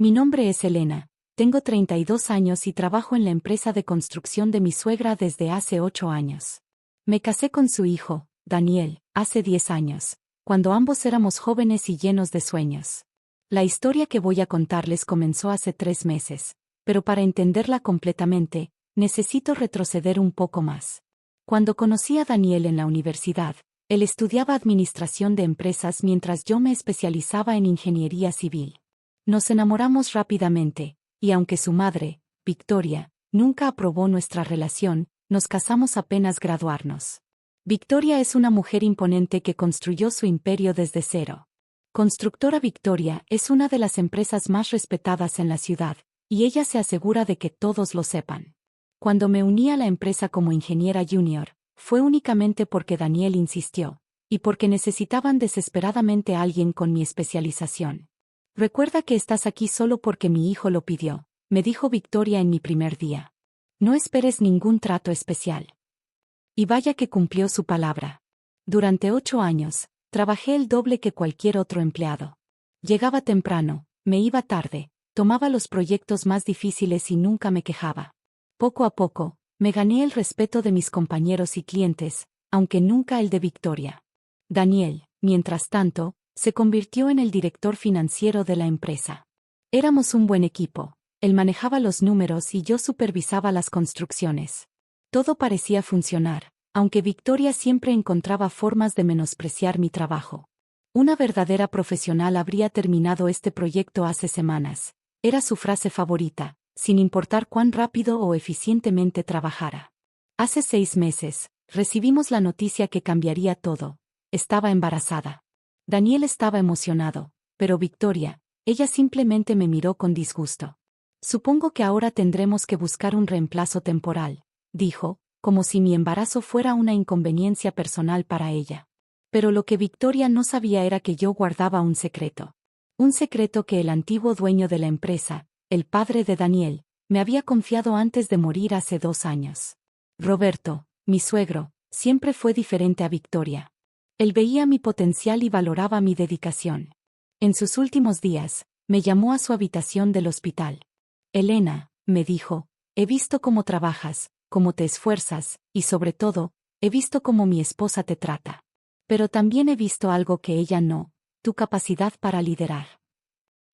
Mi nombre es Elena, tengo 32 años y trabajo en la empresa de construcción de mi suegra desde hace 8 años. Me casé con su hijo, Daniel, hace 10 años, cuando ambos éramos jóvenes y llenos de sueños. La historia que voy a contarles comenzó hace 3 meses, pero para entenderla completamente, necesito retroceder un poco más. Cuando conocí a Daniel en la universidad, él estudiaba administración de empresas mientras yo me especializaba en ingeniería civil. Nos enamoramos rápidamente, y aunque su madre, Victoria, nunca aprobó nuestra relación, nos casamos apenas graduarnos. Victoria es una mujer imponente que construyó su imperio desde cero. Constructora Victoria es una de las empresas más respetadas en la ciudad, y ella se asegura de que todos lo sepan. Cuando me uní a la empresa como ingeniera junior, fue únicamente porque Daniel insistió, y porque necesitaban desesperadamente a alguien con mi especialización. Recuerda que estás aquí solo porque mi hijo lo pidió, me dijo Victoria en mi primer día. No esperes ningún trato especial. Y vaya que cumplió su palabra. Durante 8 años, trabajé el doble que cualquier otro empleado. Llegaba temprano, me iba tarde, tomaba los proyectos más difíciles y nunca me quejaba. Poco a poco, me gané el respeto de mis compañeros y clientes, aunque nunca el de Victoria. Daniel, mientras tanto, se convirtió en el director financiero de la empresa. Éramos un buen equipo, él manejaba los números y yo supervisaba las construcciones. Todo parecía funcionar, aunque Victoria siempre encontraba formas de menospreciar mi trabajo. Una verdadera profesional habría terminado este proyecto hace semanas. Era su frase favorita, sin importar cuán rápido o eficientemente trabajara. Hace 6 meses, recibimos la noticia que cambiaría todo. Estaba embarazada. Daniel estaba emocionado, pero Victoria, ella simplemente me miró con disgusto. Supongo que ahora tendremos que buscar un reemplazo temporal, dijo, como si mi embarazo fuera una inconveniencia personal para ella. Pero lo que Victoria no sabía era que yo guardaba un secreto. Un secreto que el antiguo dueño de la empresa, el padre de Daniel, me había confiado antes de morir hace 2 años. Roberto, mi suegro, siempre fue diferente a Victoria. Él veía mi potencial y valoraba mi dedicación. En sus últimos días, me llamó a su habitación del hospital. Elena, me dijo, he visto cómo trabajas, cómo te esfuerzas, y sobre todo, he visto cómo mi esposa te trata. Pero también he visto algo que ella no, tu capacidad para liderar.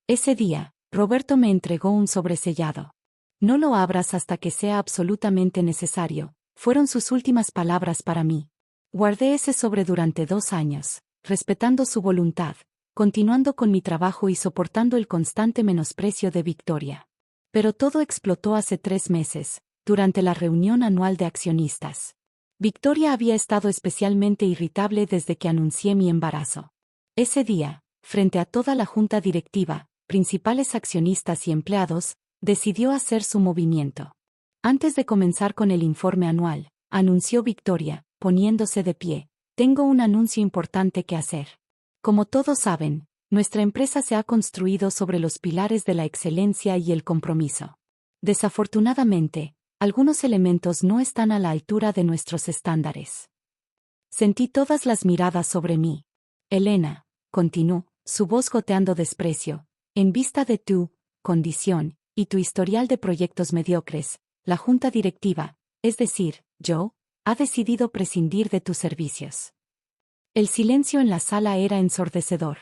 Ese día, Roberto me entregó un sobresellado. No lo abras hasta que sea absolutamente necesario, fueron sus últimas palabras para mí. Guardé ese sobre durante 2 años, respetando su voluntad, continuando con mi trabajo y soportando el constante menosprecio de Victoria. Pero todo explotó hace 3 meses, durante la reunión anual de accionistas. Victoria había estado especialmente irritable desde que anuncié mi embarazo. Ese día, frente a toda la junta directiva, principales accionistas y empleados, decidió hacer su movimiento. Antes de comenzar con el informe anual, anunció Victoria, poniéndose de pie, tengo un anuncio importante que hacer. Como todos saben, nuestra empresa se ha construido sobre los pilares de la excelencia y el compromiso. Desafortunadamente, algunos elementos no están a la altura de nuestros estándares. Sentí todas las miradas sobre mí. Elena, continuó, su voz goteando desprecio, en vista de tu condición y tu historial de proyectos mediocres, la junta directiva, es decir, yo, ha decidido prescindir de tus servicios. El silencio en la sala era ensordecedor.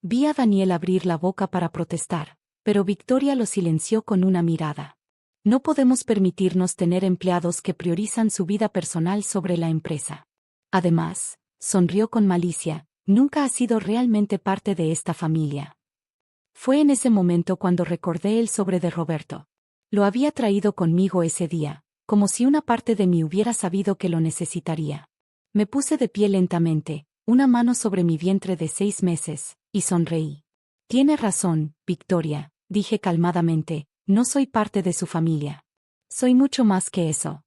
Vi a Daniel abrir la boca para protestar, pero Victoria lo silenció con una mirada. No podemos permitirnos tener empleados que priorizan su vida personal sobre la empresa. Además, sonrió con malicia, nunca has sido realmente parte de esta familia. Fue en ese momento cuando recordé el sobre de Roberto. Lo había traído conmigo ese día, como si una parte de mí hubiera sabido que lo necesitaría. Me puse de pie lentamente, una mano sobre mi vientre de 6 meses, y sonreí. Tiene razón, Victoria, dije calmadamente, no soy parte de su familia. Soy mucho más que eso.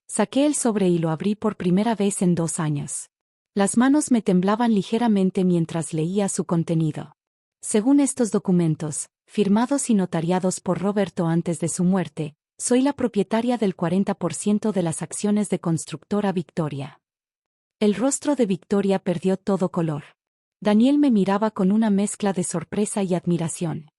Saqué el sobre y lo abrí por primera vez en 2 años. Las manos me temblaban ligeramente mientras leía su contenido. Según estos documentos, firmados y notariados por Roberto antes de su muerte, soy la propietaria del 40% de las acciones de Constructora Victoria. El rostro de Victoria perdió todo color. Daniel me miraba con una mezcla de sorpresa y admiración.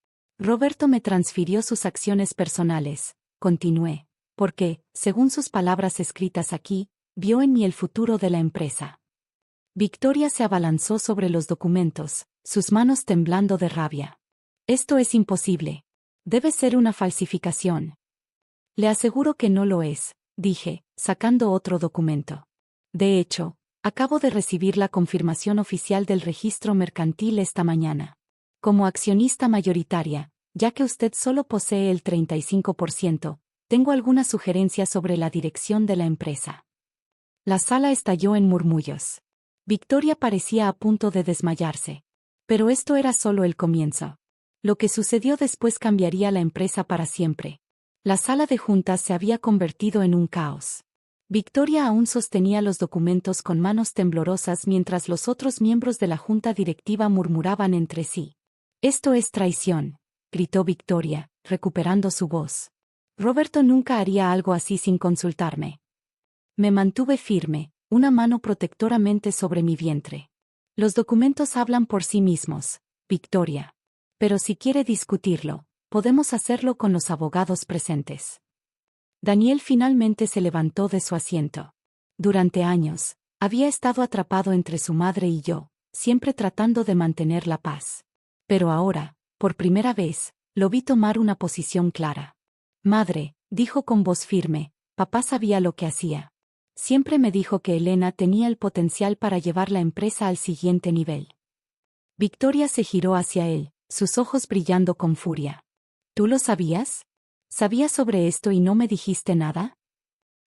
Roberto me transfirió sus acciones personales, continué, porque, según sus palabras escritas aquí, vio en mí el futuro de la empresa. Victoria se abalanzó sobre los documentos, sus manos temblando de rabia. Esto es imposible. Debe ser una falsificación. Le aseguro que no lo es, dije, sacando otro documento. De hecho, acabo de recibir la confirmación oficial del registro mercantil esta mañana. Como accionista mayoritaria, ya que usted solo posee el 35%, tengo algunas sugerencias sobre la dirección de la empresa. La sala estalló en murmullos. Victoria parecía a punto de desmayarse. Pero esto era solo el comienzo. Lo que sucedió después cambiaría la empresa para siempre. La sala de juntas se había convertido en un caos. Victoria aún sostenía los documentos con manos temblorosas mientras los otros miembros de la junta directiva murmuraban entre sí. «Esto es traición», gritó Victoria, recuperando su voz. «Roberto nunca haría algo así sin consultarme». Me mantuve firme, una mano protectoramente sobre mi vientre. «Los documentos hablan por sí mismos, Victoria. Pero si quiere discutirlo, podemos hacerlo con los abogados presentes». Daniel finalmente se levantó de su asiento. Durante años, había estado atrapado entre su madre y yo, siempre tratando de mantener la paz. Pero ahora, por primera vez, lo vi tomar una posición clara. «Madre», dijo con voz firme, «papá sabía lo que hacía. Siempre me dijo que Elena tenía el potencial para llevar la empresa al siguiente nivel». Victoria se giró hacia él, sus ojos brillando con furia. «¿Tú lo sabías? ¿Sabías sobre esto y no me dijiste nada?»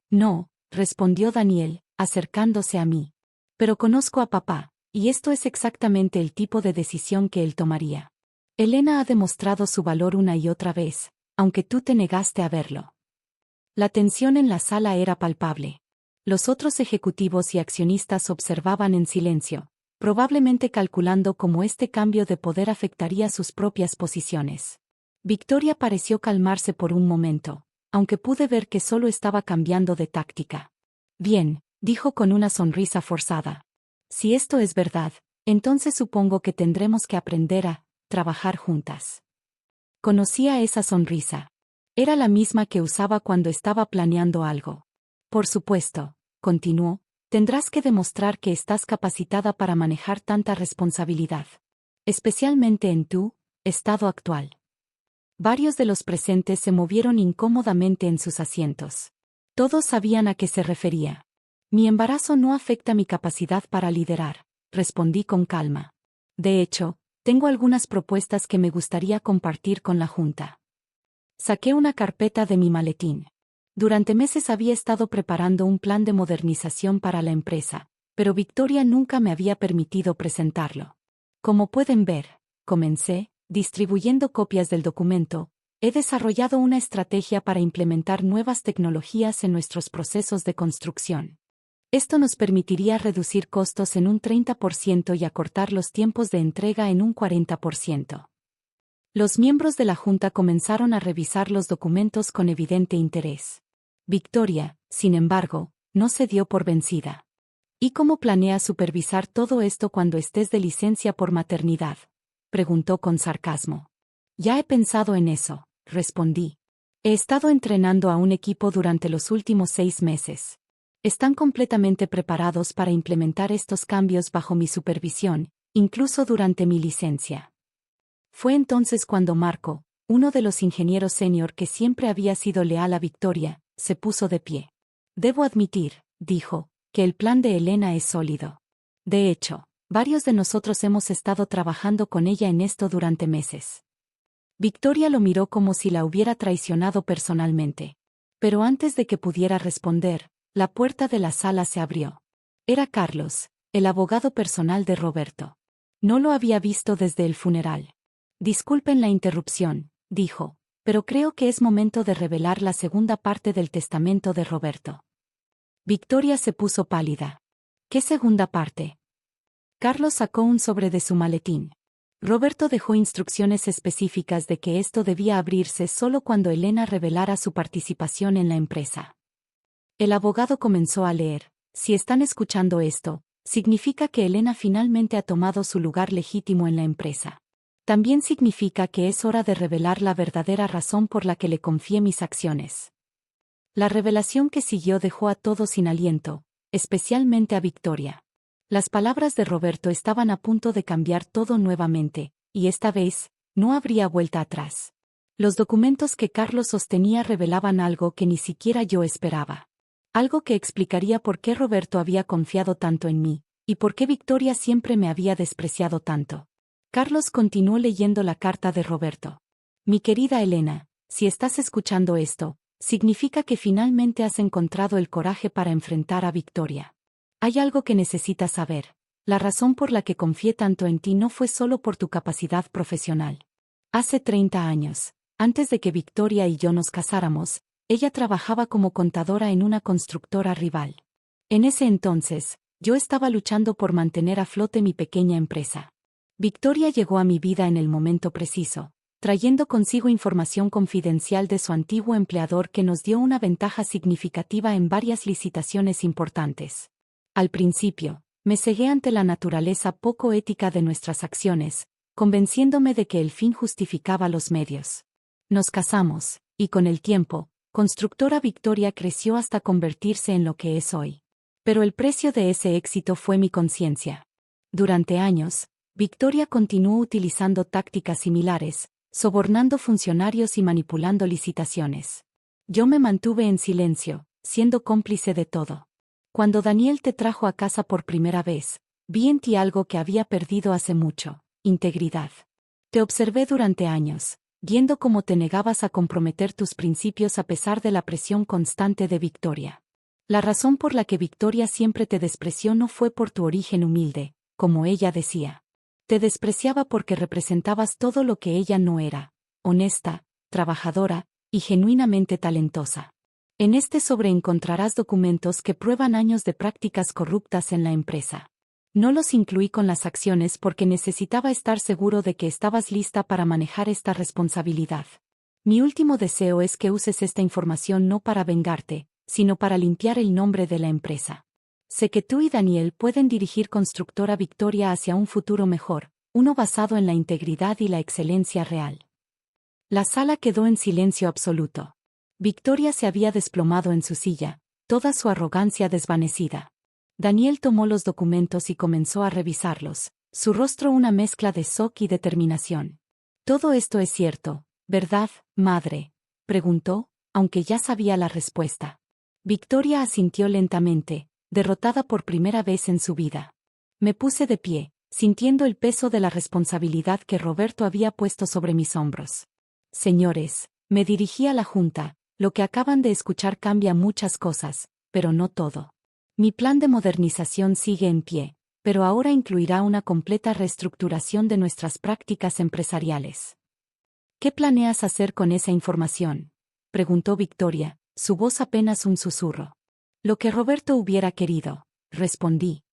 «No», respondió Daniel, acercándose a mí. «Pero conozco a papá, y esto es exactamente el tipo de decisión que él tomaría. Elena ha demostrado su valor una y otra vez, aunque tú te negaste a verlo». La tensión en la sala era palpable. Los otros ejecutivos y accionistas observaban en silencio, probablemente calculando cómo este cambio de poder afectaría sus propias posiciones. Victoria pareció calmarse por un momento, aunque pude ver que solo estaba cambiando de táctica. «Bien», dijo con una sonrisa forzada. «Si esto es verdad, entonces supongo que tendremos que aprender a trabajar juntas». Conocía esa sonrisa. Era la misma que usaba cuando estaba planeando algo. «Por supuesto», continuó, «tendrás que demostrar que estás capacitada para manejar tanta responsabilidad. Especialmente en tu estado actual». Varios de los presentes se movieron incómodamente en sus asientos. Todos sabían a qué se refería. «Mi embarazo no afecta mi capacidad para liderar», respondí con calma. «De hecho, tengo algunas propuestas que me gustaría compartir con la Junta». Saqué una carpeta de mi maletín. Durante meses había estado preparando un plan de modernización para la empresa, pero Victoria nunca me había permitido presentarlo. «Como pueden ver», comencé, distribuyendo copias del documento, «he desarrollado una estrategia para implementar nuevas tecnologías en nuestros procesos de construcción. Esto nos permitiría reducir costos en un 30% y acortar los tiempos de entrega en un 40%. Los miembros de la Junta comenzaron a revisar los documentos con evidente interés. Victoria, sin embargo, no se dio por vencida. «¿Y cómo planeas supervisar todo esto cuando estés de licencia por maternidad?», preguntó con sarcasmo. «Ya he pensado en eso», respondí. «He estado entrenando a un equipo durante los últimos 6 meses. Están completamente preparados para implementar estos cambios bajo mi supervisión, incluso durante mi licencia». Fue entonces cuando Marco, uno de los ingenieros senior que siempre había sido leal a Victoria, se puso de pie. «Debo admitir», dijo, «que el plan de Elena es sólido. De hecho, varios de nosotros hemos estado trabajando con ella en esto durante meses». Victoria lo miró como si la hubiera traicionado personalmente. Pero antes de que pudiera responder, la puerta de la sala se abrió. Era Carlos, el abogado personal de Roberto. No lo había visto desde el funeral. «Disculpen la interrupción», dijo, «pero creo que es momento de revelar la segunda parte del testamento de Roberto». Victoria se puso pálida. «¿Qué segunda parte?». Carlos sacó un sobre de su maletín. Roberto dejó instrucciones específicas de que esto debía abrirse solo cuando Elena revelara su participación en la empresa. El abogado comenzó a leer. «Si están escuchando esto, significa que Elena finalmente ha tomado su lugar legítimo en la empresa. También significa que es hora de revelar la verdadera razón por la que le confié mis acciones. La revelación que siguió dejó a todos sin aliento, especialmente a Victoria. Las palabras de Roberto estaban a punto de cambiar todo nuevamente, y esta vez, no habría vuelta atrás. Los documentos que Carlos sostenía revelaban algo que ni siquiera yo esperaba. Algo que explicaría por qué Roberto había confiado tanto en mí, y por qué Victoria siempre me había despreciado tanto. Carlos continuó leyendo la carta de Roberto. Mi querida Elena, si estás escuchando esto, significa que finalmente has encontrado el coraje para enfrentar a Victoria. Hay algo que necesitas saber. La razón por la que confié tanto en ti no fue solo por tu capacidad profesional. Hace 30 años, antes de que Victoria y yo nos casáramos, ella trabajaba como contadora en una constructora rival. En ese entonces, yo estaba luchando por mantener a flote mi pequeña empresa. Victoria llegó a mi vida en el momento preciso, trayendo consigo información confidencial de su antiguo empleador que nos dio una ventaja significativa en varias licitaciones importantes. Al principio, me cegué ante la naturaleza poco ética de nuestras acciones, convenciéndome de que el fin justificaba los medios. Nos casamos, y con el tiempo, Constructora Victoria creció hasta convertirse en lo que es hoy. Pero el precio de ese éxito fue mi conciencia. Durante años, Victoria continuó utilizando tácticas similares, sobornando funcionarios y manipulando licitaciones. Yo me mantuve en silencio, siendo cómplice de todo. Cuando Daniel te trajo a casa por primera vez, vi en ti algo que había perdido hace mucho: integridad. Te observé durante años, viendo cómo te negabas a comprometer tus principios a pesar de la presión constante de Victoria. La razón por la que Victoria siempre te despreció no fue por tu origen humilde, como ella decía. Te despreciaba porque representabas todo lo que ella no era: honesta, trabajadora y genuinamente talentosa. En este sobre encontrarás documentos que prueban años de prácticas corruptas en la empresa. No los incluí con las acciones porque necesitaba estar seguro de que estabas lista para manejar esta responsabilidad. Mi último deseo es que uses esta información no para vengarte, sino para limpiar el nombre de la empresa. Sé que tú y Daniel pueden dirigir Constructora Victoria hacia un futuro mejor, uno basado en la integridad y la excelencia real. La sala quedó en silencio absoluto. Victoria se había desplomado en su silla, toda su arrogancia desvanecida. Daniel tomó los documentos y comenzó a revisarlos, su rostro una mezcla de shock y determinación. «Todo esto es cierto, ¿verdad, madre?», preguntó, aunque ya sabía la respuesta. Victoria asintió lentamente, derrotada por primera vez en su vida. Me puse de pie, sintiendo el peso de la responsabilidad que Roberto había puesto sobre mis hombros. «Señores», me dirigí a la junta, «lo que acaban de escuchar cambia muchas cosas, pero no todo. Mi plan de modernización sigue en pie, pero ahora incluirá una completa reestructuración de nuestras prácticas empresariales». «¿Qué planeas hacer con esa información?», preguntó Victoria, su voz apenas un susurro. «Lo que Roberto hubiera querido», respondí.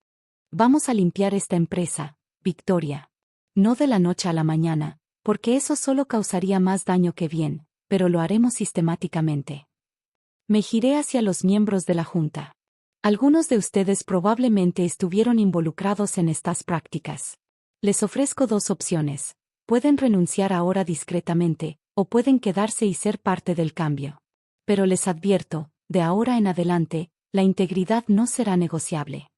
«Vamos a limpiar esta empresa, Victoria. No de la noche a la mañana, porque eso solo causaría más daño que bien, pero lo haremos sistemáticamente». Me giré hacia los miembros de la junta. Algunos de ustedes probablemente estuvieron involucrados en estas prácticas. Les ofrezco dos opciones: pueden renunciar ahora discretamente, o pueden quedarse y ser parte del cambio. Pero les advierto, de ahora en adelante, la integridad no será negociable.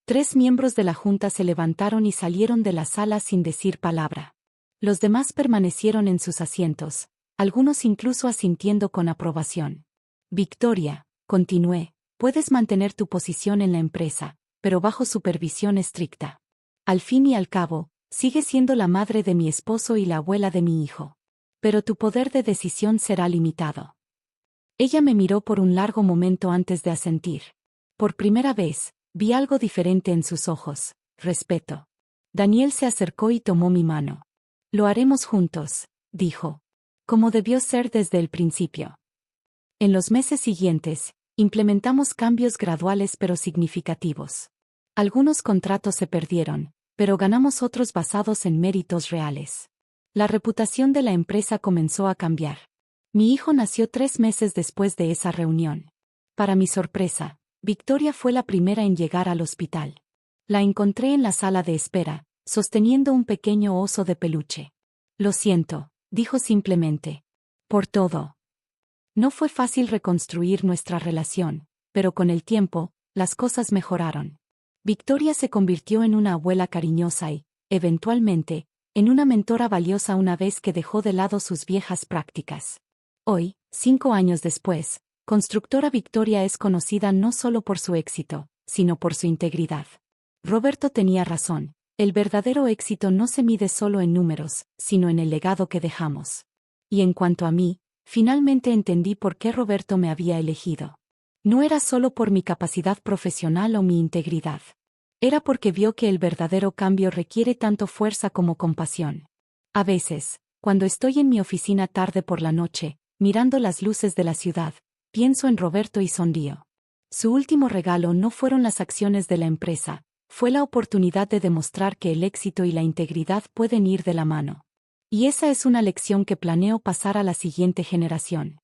3 miembros de la junta se levantaron y salieron de la sala sin decir palabra. Los demás permanecieron en sus asientos, algunos incluso asintiendo con aprobación. «Victoria», continué, «puedes mantener tu posición en la empresa, pero bajo supervisión estricta. Al fin y al cabo, sigues siendo la madre de mi esposo y la abuela de mi hijo. Pero tu poder de decisión será limitado». Ella me miró por un largo momento antes de asentir. Por primera vez, vi algo diferente en sus ojos: respeto. Daniel se acercó y tomó mi mano. «Lo haremos juntos», dijo. «Como debió ser desde el principio». En los meses siguientes, implementamos cambios graduales pero significativos. Algunos contratos se perdieron, pero ganamos otros basados en méritos reales. La reputación de la empresa comenzó a cambiar. Mi hijo nació 3 meses después de esa reunión. Para mi sorpresa, Victoria fue la primera en llegar al hospital. La encontré en la sala de espera, sosteniendo un pequeño oso de peluche. Lo siento, dijo simplemente. Por todo. No fue fácil reconstruir nuestra relación, pero con el tiempo, las cosas mejoraron. Victoria se convirtió en una abuela cariñosa y, eventualmente, en una mentora valiosa una vez que dejó de lado sus viejas prácticas. Hoy, 5 años después, Constructora Victoria es conocida no solo por su éxito, sino por su integridad. Roberto tenía razón, el verdadero éxito no se mide solo en números, sino en el legado que dejamos. Y en cuanto a mí, finalmente entendí por qué Roberto me había elegido. No era solo por mi capacidad profesional o mi integridad. Era porque vio que el verdadero cambio requiere tanto fuerza como compasión. A veces, cuando estoy en mi oficina tarde por la noche, mirando las luces de la ciudad, pienso en Roberto y sonrío. Su último regalo no fueron las acciones de la empresa, fue la oportunidad de demostrar que el éxito y la integridad pueden ir de la mano. Y esa es una lección que planeo pasar a la siguiente generación.